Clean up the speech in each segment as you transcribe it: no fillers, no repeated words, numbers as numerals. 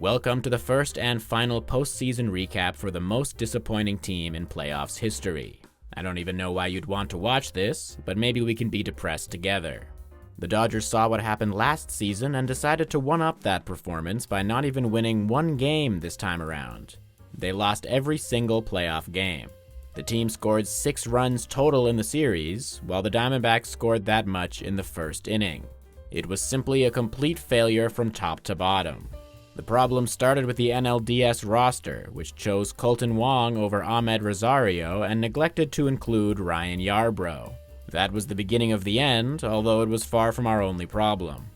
Welcome to the first and final postseason recap for the most disappointing team in playoffs history. I don't even know why you'd want to watch this, but maybe we can be depressed together. The Dodgers saw what happened last season and decided to one-up that performance by not even winning one game this time around. They lost every single playoff game. The team scored 6 runs total in the series, while the Diamondbacks scored that much in the first inning. It was simply a complete failure from top to bottom. The problem started with the NLDS roster, which chose Kolten Wong over Ahmed Rosario and neglected to include Ryan Yarbrough. That was the beginning of the end, although it was far from our only problem.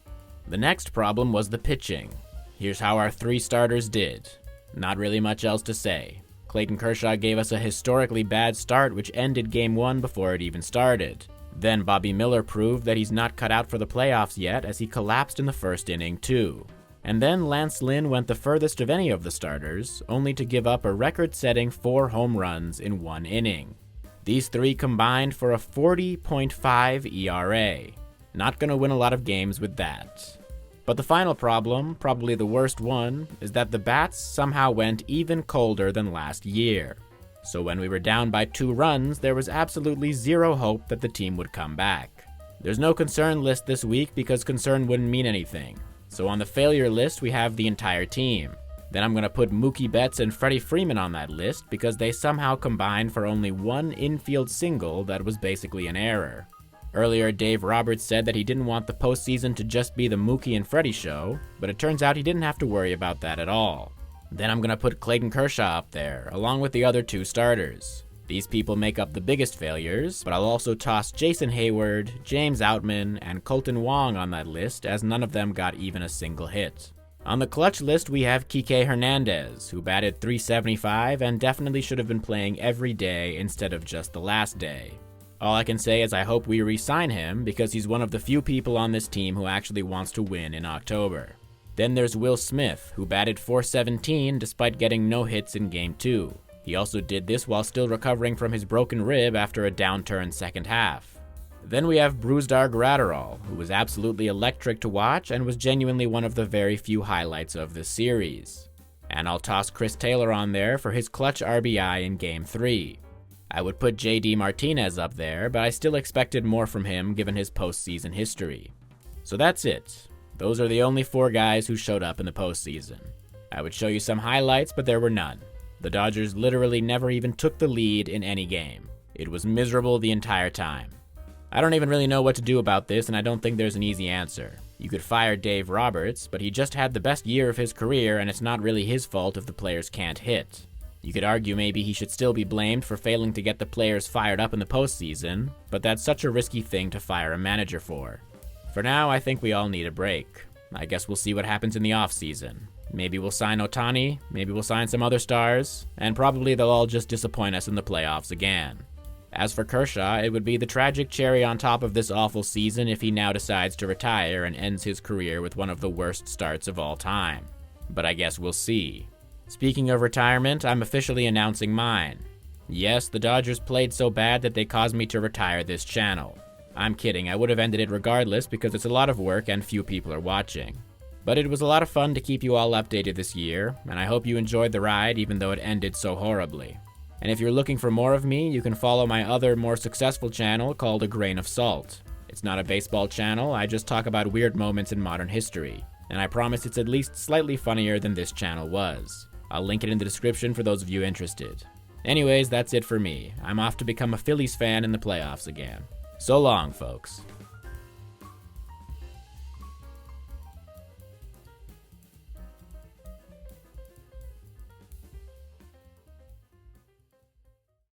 The next problem was the pitching. Here's how our 3 starters did. Not really much else to say. Clayton Kershaw gave us a historically bad start which ended Game 1 before it even started. Then Bobby Miller proved that he's not cut out for the playoffs yet as he collapsed in the first inning too. And then Lance Lynn went the furthest of any of the starters, only to give up a record-setting 4 home runs in 1 inning. These 3 combined for a 40.5 ERA. Not gonna win a lot of games with that. But the final problem, probably the worst one, is that the bats somehow went even colder than last year. So when we were down by 2 runs, there was absolutely zero hope that the team would come back. There's no concern list this week because concern wouldn't mean anything. So on the failure list, we have the entire team. Then I'm going to put Mookie Betts and Freddie Freeman on that list because they somehow combined for only 1 infield single that was basically an error. Earlier, Dave Roberts said that he didn't want the postseason to just be the Mookie and Freddie show, but it turns out he didn't have to worry about that at all. Then I'm going to put Clayton Kershaw up there, along with the other 2 starters. These people make up the biggest failures, but I'll also toss Jason Hayward, James Outman, and Kolten Wong on that list as none of them got even a single hit. On the clutch list we have Kike Hernandez, who batted .375 and definitely should have been playing every day instead of just the last day. All I can say is I hope we re-sign him because he's one of the few people on this team who actually wants to win in October. Then there's Will Smith, who batted .417 despite getting no hits in Game 2. He also did this while still recovering from his broken rib after a downturn second half. Then we have Brusdar Graterol, who was absolutely electric to watch and was genuinely one of the very few highlights of this series. And I'll toss Chris Taylor on there for his clutch RBI in Game 3. I would put JD Martinez up there, but I still expected more from him given his postseason history. So that's it. Those are the only 4 guys who showed up in the postseason. I would show you some highlights, but there were none. The Dodgers literally never even took the lead in any game. It was miserable the entire time. I don't even really know what to do about this, and I don't think there's an easy answer. You could fire Dave Roberts, but he just had the best year of his career, and it's not really his fault if the players can't hit. You could argue maybe he should still be blamed for failing to get the players fired up in the postseason, but that's such a risky thing to fire a manager for. For now, I think we all need a break. I guess we'll see what happens in the offseason. Maybe we'll sign Ohtani, maybe we'll sign some other stars, and probably they'll all just disappoint us in the playoffs again. As for Kershaw, it would be the tragic cherry on top of this awful season if he now decides to retire and ends his career with one of the worst starts of all time. But I guess we'll see. Speaking of retirement, I'm officially announcing mine. Yes, the Dodgers played so bad that they caused me to retire this channel. I'm kidding, I would have ended it regardless because it's a lot of work and few people are watching. But it was a lot of fun to keep you all updated this year, and I hope you enjoyed the ride even though it ended so horribly. And if you're looking for more of me, you can follow my other, more successful channel called A Grain of Salt. It's not a baseball channel, I just talk about weird moments in modern history. And I promise it's at least slightly funnier than this channel was. I'll link it in the description for those of you interested. Anyways, that's it for me. I'm off to become a Phillies fan in the playoffs again. So long, folks.